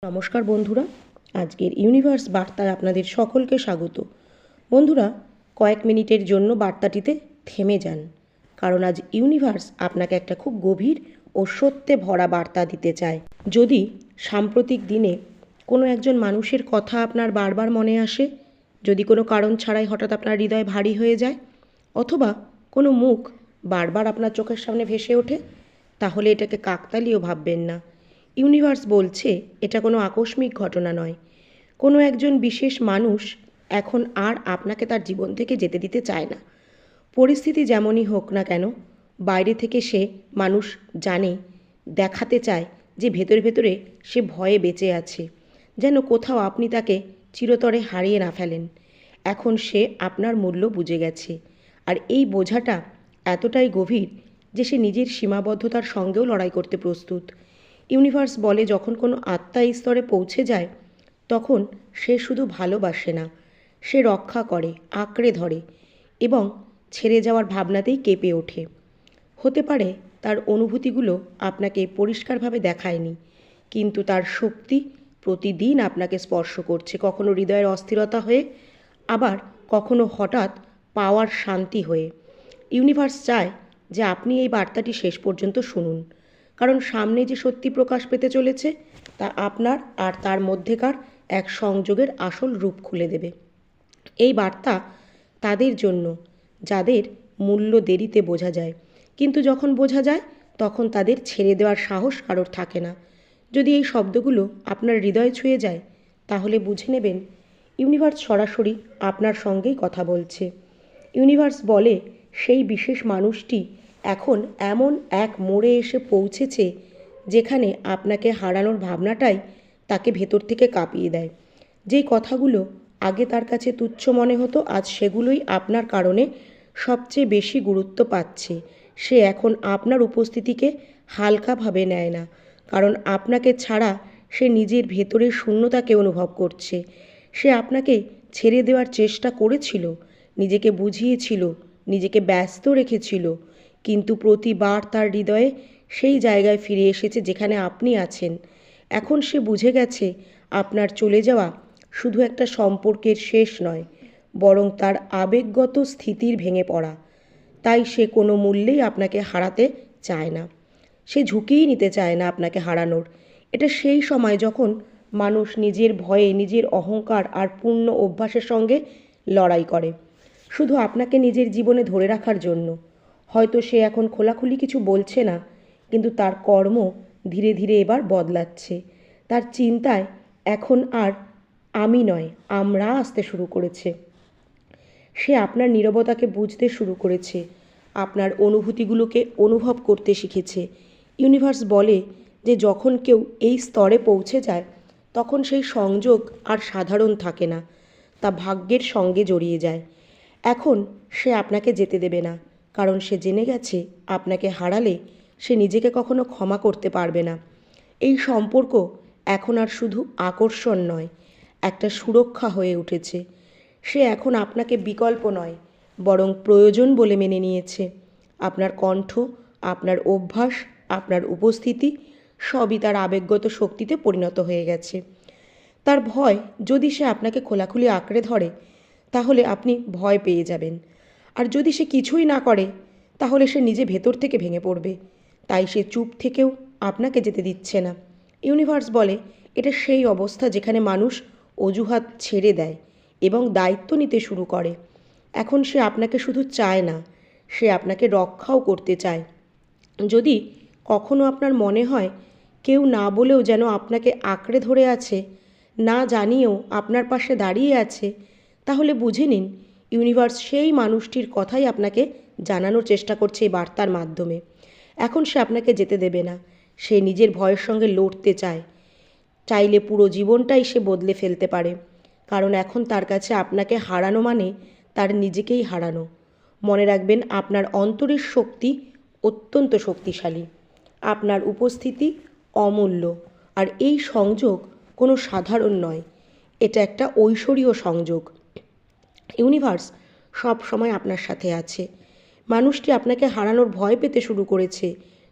নমস্কার বন্ধুরা, আজকের ইউনিভার্স বার্তায় আপনাদের সকলকে স্বাগত। বন্ধুরা, কয়েক মিনিটের জন্য বার্তাটিতে থেমে যান, কারণ আজ ইউনিভার্স আপনাকে একটা খুব গভীর ও সত্যে ভরা বার্তা দিতে চায়। যদি সাম্প্রতিক দিনে কোনো একজন মানুষের কথা আপনার বারবার মনে আসে, যদি কোনো কারণ ছাড়াই হঠাৎ আপনার হৃদয় ভারী হয়ে যায়, অথবা কোনো মুখ বারবার আপনার চোখের সামনে ভেসে ওঠে, তাহলে এটাকে কাকতালীয় ভাববেন না। ইউনিভার্স বলছে এটা কোনো আকস্মিক ঘটনা নয়। কোনো একজন বিশেষ মানুষ এখন আর আপনাকে তার জীবন থেকে যেতে দিতে চায় না। পরিস্থিতি যেমনই হোক না কেন, বাইরে থেকে সে মানুষ জানে, দেখাতে চায় যে ভেতরে ভেতরে সে ভয়ে বেঁচে আছে, যেন কোথাও আপনি তাকে চিরতরে হারিয়ে না ফেলেন। এখন সে আপনার মূল্য বুঝে গেছে, আর এই বোঝাটা এতটাই গভীর যে সে নিজের সীমাবদ্ধতার সঙ্গেও লড়াই করতে প্রস্তুত। ইউনিভার্স বলে যখন কোনো আত্মা এই স্তরে পৌঁছে যায়, তখন সে শুধু ভালোবাসে না, সে রক্ষা করে, আঁকড়ে ধরে এবং ছেড়ে যাওয়ার ভাবনাতেই কেঁপে ওঠে। হতে পারে তার অনুভূতিগুলো আপনাকে পরিষ্কারভাবে দেখায়নি, কিন্তু তার শক্তি প্রতিদিন আপনাকে স্পর্শ করছে, কখনো হৃদয়ের অস্থিরতা হয়ে, আবার কখনো হঠাৎ পাওয়ার শান্তি হয়ে। ইউনিভার্স চায় যে আপনি এই বার্তাটি শেষ পর্যন্ত শুনুন, কারণ সামনে যে সত্যি প্রকাশ পেতে চলেছে তা আপনার আর তার মধ্যেকার এক সংযোগের আসল রূপ খুলে দেবে। এই বার্তা তাদের জন্য যাদের মূল্য দেরিতে বোঝা যায়, কিন্তু যখন বোঝা যায় তখন তাদের ছেড়ে দেওয়ার সাহস কারোর থাকে না। যদি এই শব্দগুলো আপনার হৃদয় ছুঁয়ে যায়, তাহলে বুঝে নেবেন ইউনিভার্স সরাসরি আপনার সঙ্গেই কথা বলছে। ইউনিভার্স বলে সেই বিশেষ মানুষটি এখন এমন এক মোড়ে এসে পৌঁছেছে যেখানে আপনাকে হারানোর ভাবনাটাই তাকে ভেতর থেকে কাঁপিয়ে দেয়। যেই কথাগুলো আগে তার কাছে তুচ্ছ মনে হতো, আজ সেগুলোই আপনার কারণে সবচেয়ে বেশি গুরুত্ব পাচ্ছে। সে এখন আপনার উপস্থিতিকে হালকাভাবে নেয় না, কারণ আপনাকে ছাড়া সে নিজের ভেতরের শূন্যতাকে অনুভব করছে। সে আপনাকে ছেড়ে দেওয়ার চেষ্টা করেছিল, নিজেকে বুঝিয়েছিল, নিজেকে ব্যস্ত রেখেছিল, কিন্তু প্রতিবার তার হৃদয়ে সেই জায়গায় ফিরে এসেছে যেখানে আপনি আছেন। এখন সে বুঝে গেছে আপনার চলে যাওয়া শুধু একটা সম্পর্কের শেষ নয়, বরং তার আবেগগত স্থিতির ভেঙে পড়া। তাই সে কোনো মূল্যেই আপনাকে হারাতে চায় না, সে ঝুঁকিই নিতে চায় না আপনাকে হারানোর। এটা সেই সময় যখন মানুষ নিজের ভয়ে, নিজের অহংকার আর পূর্ণ অভ্যাসের সঙ্গে লড়াই করে, শুধু আপনাকে নিজের জীবনে ধরে রাখার জন্য। হয়তো সে এখন খোলাখুলি কিছু বলছে না, কিন্তু তার কর্ম ধীরে ধীরে এবার বদলাচ্ছে। তার চিন্তায় এখন আর আমি নয়, আমরা আসতে শুরু করেছে। সে আপনার নীরবতাকে বুঝতে শুরু করেছে, আপনার অনুভূতিগুলোকে অনুভব করতে শিখেছে। ইউনিভার্স বলে যে যখন কেউ এই স্তরে পৌঁছে যায়, তখন সেই সংযোগ আর সাধারণ থাকে না, তা ভাগ্যের সঙ্গে জড়িয়ে যায়। এখন সে আপনাকে যেতে দেবে না, কারণ সে জেনে গেছে আপনাকে হারালে সে নিজেকে কখনো ক্ষমা করতে পারবে না। এই সম্পর্ক এখন আর শুধু আকর্ষণ নয়, একটা সুরক্ষা হয়ে উঠেছে। সে এখন আপনাকে বিকল্প নয়, বরং প্রয়োজন বলে মেনে নিয়েছে। আপনার কণ্ঠ, আপনার অভ্যাস, আপনার উপস্থিতি সবই তার আবেগগত শক্তিতে পরিণত হয়ে গেছে। তার ভয়, যদি সে আপনাকে খোলাখুলি আঁকড়ে ধরে তাহলে আপনি ভয় পেয়ে যাবেন, আর যদি সে কিছুই না করে তাহলে সে নিজে ভেতর থেকে ভেঙে পড়বে। তাই সে চুপ থেকেও আপনাকে যেতে দিচ্ছে না। ইউনিভার্স বলে এটা সেই অবস্থা যেখানে মানুষ অজুহাত ছেড়ে দেয় এবং দায়িত্ব নিতে শুরু করে। এখন সে আপনাকে শুধু চায় না, সে আপনাকে রক্ষাও করতে চায়। যদি কখনো আপনার মনে হয় কেউ না বলেও যেন আপনাকে আঁকড়ে ধরে আছে, না জানিয়েও আপনার পাশে দাঁড়িয়ে আছে, তাহলে বুঝে নিন ইউনিভার্স সেই মানুষটির কথাই আপনাকে জানানোর চেষ্টা করছে এই বার্তার মাধ্যমে। এখন সে আপনাকে যেতে দেবে না, সে নিজের ভয়ের সঙ্গে লড়তে চায়। চাইলে পুরো জীবনটাই সে বদলে ফেলতে পারে, কারণ এখন তার কাছে আপনাকে হারানো মানে তার নিজেকেই হারানো। মনে রাখবেন, আপনার অন্তরের শক্তি অত্যন্ত শক্তিশালী, আপনার উপস্থিতি অমূল্য, আর এই সংযোগ কোনো সাধারণ নয়, এটা একটা ঐশ্বরীয় সংযোগ। ইউনিভার্স সব সময় আপনার সাথে আছে। মানুষটি আপনাকে হারানোর ভয় পেতে শুরু করেছে,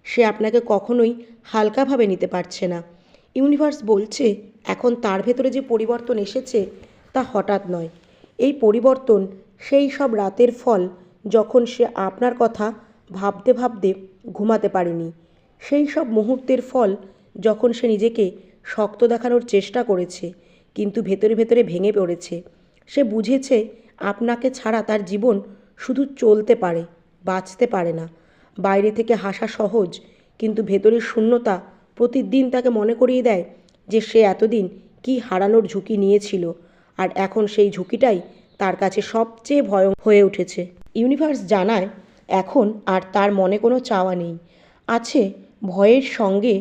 সে আপনাকে কখনোই হালকাভাবে নিতে পারছে না। ইউনিভার্স বলছে এখন তার ভেতরে যে পরিবর্তন এসেছে তা হঠাৎ নয়। এই পরিবর্তন সেই সব রাতের ফল যখন সে আপনার কথা ভাবতে ভাবতে ঘুমাতে পারেনি, সেই সব মুহূর্তের ফল যখন সে নিজেকে শক্ত দেখানোর চেষ্টা করেছে কিন্তু ভেতরে ভেতরে ভেঙে পড়েছে। সে বুঝেছে আপনাকে ছাড়া তার জীবন শুধু চলতে পারে, বাঁচতে পারে না। বাইরে থেকে হাসা সহজ, কিন্তু ভেতরের শূন্যতা প্রতিদিন তাকে মনে করিয়ে দেয় যে সে এতদিন কি হারানোর ঝুঁকি নিয়েছিল, আর এখন সেই ঝুঁকিটাই তার কাছে সবচেয়ে ভয় হয়ে উঠেছে। ইউনিভার্স জানায় এখন আর তার মনে কোনো চাওয়া নেই, আছে ভয়ের সঙ্গে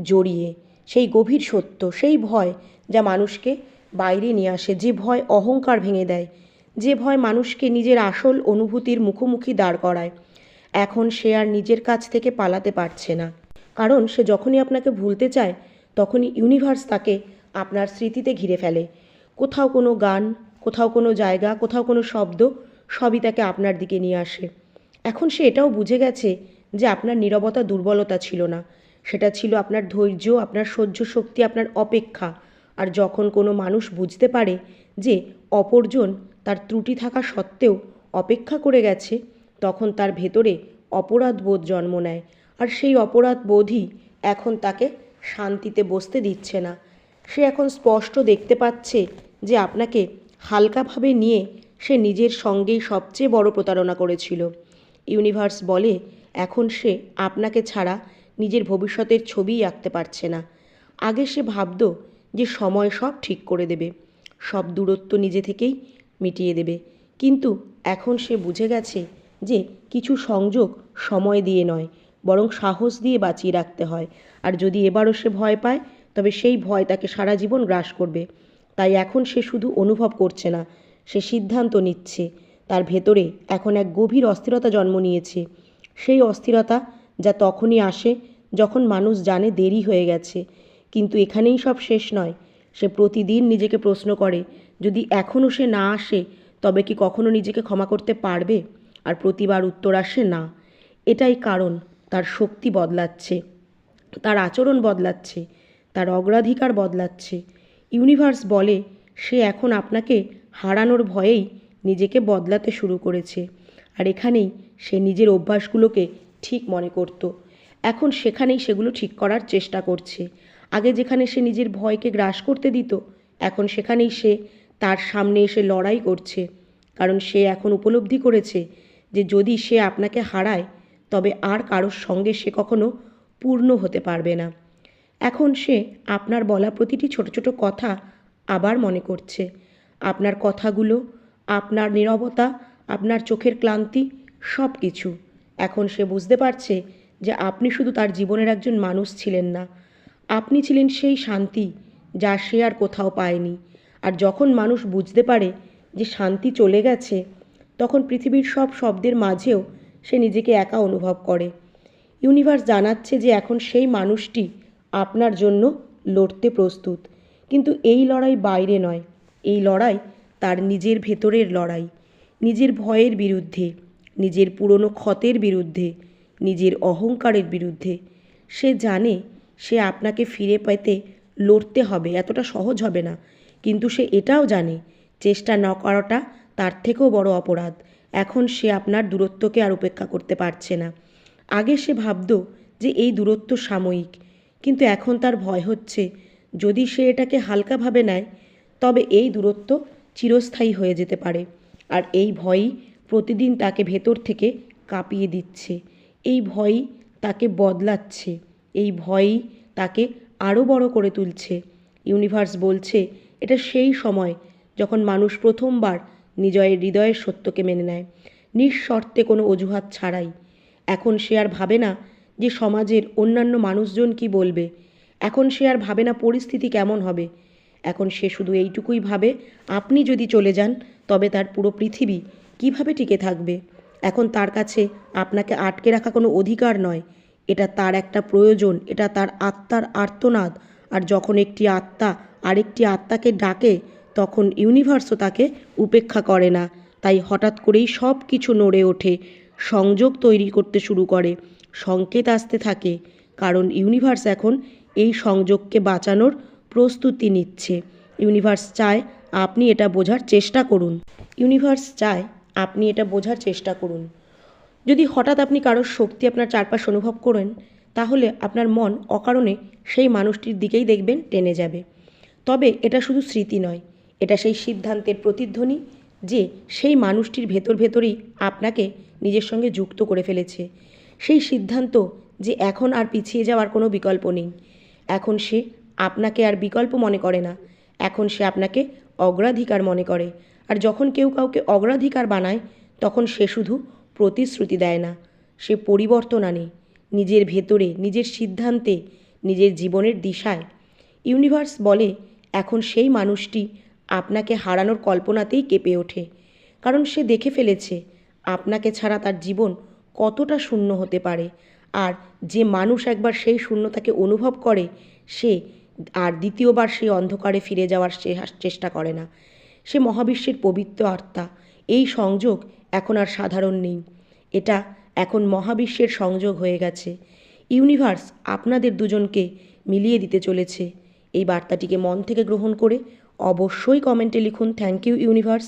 জড়িয়ে সেই গভীর সত্য, সেই ভয় যা মানুষকে বাইরে নিয়ে আসে, যে ভয় অহংকার ভেঙে দেয়, যে ভয় মানুষকে নিজের আসল অনুভূতির মুখোমুখি দাঁড় করায়। এখন সে আর নিজের কাছ থেকে পালাতে পারছে না, কারণ সে যখনই আপনাকে ভুলতে চায় তখনই ইউনিভার্স তাকে আপনার স্মৃতিতে ঘিরে ফেলে। কোথাও কোনো গান, কোথাও কোনো জায়গা, কোথাও কোনো শব্দ, সবই তাকে আপনার দিকে নিয়ে আসে। এখন সে এটাও বুঝে গেছে যে আপনার নীরবতা দুর্বলতা ছিল না, সেটা ছিল আপনার ধৈর্য, আপনার সহ্য শক্তি, আপনার অপেক্ষা। আর যখন কোনো মানুষ বুঝতে পারে যে অপরজন তার ত্রুটি থাকা সত্ত্বেও অপেক্ষা করে গেছে, তখন তার ভেতরে অপরাধ বোধ জন্ম নেয়। আর সেই অপরাধ বোধই এখন তাকে শান্তিতে বসতে দিচ্ছে না। সে এখন স্পষ্ট দেখতে পাচ্ছে যে আপনাকে হালকাভাবে নিয়ে সে নিজের সঙ্গেই সবচেয়ে বড় প্রতারণা করেছিল। ইউনিভার্স বলে এখন সে আপনাকে ছাড়া নিজের ভবিষ্যতের ছবিই আঁকতে পারছে না। আগে সে ভাবত যে সময় সব ঠিক করে দেবে, সব দূরত্ব নিজে থেকেই মিটিয়ে দেবে, কিন্তু এখন সে বুঝে গেছে যে কিছু সংযোগ সময় দিয়ে নয়, বরং সাহস দিয়ে বাঁচিয়ে রাখতে হয়। আর যদি এবারও সে ভয় পায়, তবে সেই ভয় তাকে সারা জীবন গ্রাস করবে। তাই এখন সে শুধু অনুভব করছে না, সে সিদ্ধান্ত নিচ্ছে। তার ভেতরে এখন এক গভীর অস্থিরতা জন্ম নিয়েছে, সেই অস্থিরতা যা তখনই আসে যখন মানুষ জানে দেরি হয়ে গেছে। কিন্তু এখানেই সব শেষ নয়। সে প্রতিদিন নিজেকে প্রশ্ন করে, যদি এখনও সে না আসে তবে কি কখনো নিজেকে ক্ষমা করতে পারবে? আর প্রতিবার উত্তর আসে না। এটাই কারণ তার শক্তি বদলাচ্ছে, তার আচরণ বদলাচ্ছে, তার অগ্রাধিকার বদলাচ্ছে। ইউনিভার্স বলে সে এখন আপনাকে হারানোর ভয়েই নিজেকে বদলাতে শুরু করেছে। আর এখানেই সে নিজের অভ্যাসগুলোকে ঠিক মনে করত, এখন সেখানেই সেগুলো ঠিক করার চেষ্টা করছে। আগে যেখানে সে নিজের ভয়কে গ্রাস করতে দিত, এখন সেখানেই সে তার সামনে এসে লড়াই করছে। কারণ সে এখন উপলব্ধি করেছে যে যদি সে আপনাকে হারায় তবে আর কারোর সঙ্গে সে কখনো পূর্ণ হতে পারবে না। এখন সে আপনার বলা প্রতিটি ছোট ছোট কথা আবার মনে করছে, আপনার কথাগুলো, আপনার নীরবতা, আপনার চোখের ক্লান্তি, সব কিছু। এখন সে বুঝতে পারছে যে আপনি শুধু তার জীবনের একজন মানুষ ছিলেন না, আপনি ছিলেন সেই শান্তি যা সে আর কোথাও পায়নি। আর যখন মানুষ বুঝতে পারে যে শান্তি চলে গেছে, তখন পৃথিবীর সব শব্দের মাঝেও সে নিজেকে একা অনুভব করে। ইউনিভার্স জানাচ্ছে যে এখন সেই মানুষটি আপনার জন্য লড়তে প্রস্তুত, কিন্তু এই লড়াই বাইরে নয়, এই লড়াই তার নিজের ভেতরের লড়াই, নিজের ভয়ের বিরুদ্ধে, নিজের পুরনো ক্ষতের বিরুদ্ধে, নিজের অহংকারের বিরুদ্ধে। সে জানে সে আপনাকে ফিরে পেতে লড়তে হবে, এতটা সহজ হবে না, কিন্তু সে এটাও জানে চেষ্টা না করাটা তার থেকেও বড় অপরাধ। এখন সে আপনার দূরত্বকে আর উপেক্ষা করতে পারছে না। আগে সে ভাবত যে এই দূরত্ব সাময়িক, কিন্তু এখন তার ভয় হচ্ছে যদি সে এটাকে হালকাভাবে নেয় তবে এই দূরত্ব চিরস্থায়ী হয়ে যেতে পারে। আর এই ভয়ই প্রতিদিন তাকে ভেতর থেকে কাঁপিয়ে দিচ্ছে, এই ভয়ই তাকে বদলাচ্ছে, এই ভয়ই তাকে আরও বড় করে তুলছে। ইউনিভার্স বলছে এটা সেই সময় যখন মানুষ প্রথমবার নিজের হৃদয়ের সত্যকে মেনে নেয়, নিঃশর্তে কোনো অজুহাত ছাড়াই। এখন সে আর ভাবে না যে সমাজের অন্যান্য মানুষজন কি বলবে, এখন সে আর ভাবে না পরিস্থিতি কেমন হবে। এখন সে শুধু এইটুকুই ভাবে আপনি যদি চলে যান তবে তার পুরো পৃথিবী কিভাবে টিকে থাকবে। এখন তার কাছে আপনাকে আটকে রাখা কোনো অধিকার নয়, এটা তার একটা প্রয়োজন, এটা তার আত্মার আর্তনাদ। আর যখন একটি আত্মা আরেকটি আত্মাকে ডাকে তখন ইউনিভার্সও তাকে উপেক্ষা করে না। তাই হঠাৎ করেই সব কিছু নড়ে ওঠে, সংযোগ তৈরি করতে শুরু করে, সংকেত আসতে থাকে, কারণ ইউনিভার্স এখন এই সংযোগকে বাঁচানোর প্রস্তুতি নিচ্ছে। ইউনিভার্স চায় আপনি এটা বোঝার চেষ্টা করুন। ইউনিভার্স চায় আপনি এটা বোঝার চেষ্টা করুন। যদি হঠাৎ আপনি কারোর শক্তি আপনার চারপাশে অনুভব করেন, তাহলে আপনার মন অকারণে সেই মানুষটির দিকেই দেখবেন টেনে যাবে। তবে এটা শুধু স্মৃতি নয়, এটা সেই সিদ্ধান্তের প্রতিধ্বনি যে সেই মানুষটির ভেতরেই আপনাকে নিজের সঙ্গে যুক্ত করে ফেলেছে। সেই সিদ্ধান্ত যে এখন আর পিছিয়ে যাওয়ার কোনো বিকল্প নেই। এখন সে আপনাকে আর বিকল্প মনে করে না, এখন সে আপনাকে অগ্রাধিকার মনে করে। আর যখন কেউ কাউকে অগ্রাধিকার বানায়, তখন সে শুধু প্রতিশ্রুতি দেয় না, সে পরিবর্তন আনে নিজের ভেতরে, নিজের সিদ্ধান্তে, নিজের জীবনের দিশায়। ইউনিভার্স বলে এখন সেই মানুষটি আপনাকে হারানোর কল্পনাতেই কেঁপে ওঠে, কারণ সে দেখে ফেলেছে আপনাকে ছাড়া তার জীবন কতটা শূন্য হতে পারে। আর যে মানুষ একবার সেই শূন্যতাকে অনুভব করে, সে আর দ্বিতীয়বার সেই অন্ধকারে ফিরে যাওয়ার চেষ্টা করে না। সে মহাবিশ্বের পবিত্র আত্মা। এই সংযোগ এখন আর সাধারণ নেই, এটা এখন মহাবিশ্বের সংযোগ হয়ে গেছে। ইউনিভার্স আপনাদের দুজনকে মিলিয়ে দিতে চলেছে। এই বার্তাটিকে মন থেকে গ্রহণ করে অবশ্যই কমেন্টে লিখুন থ্যাংক ইউ ইউনিভার্স।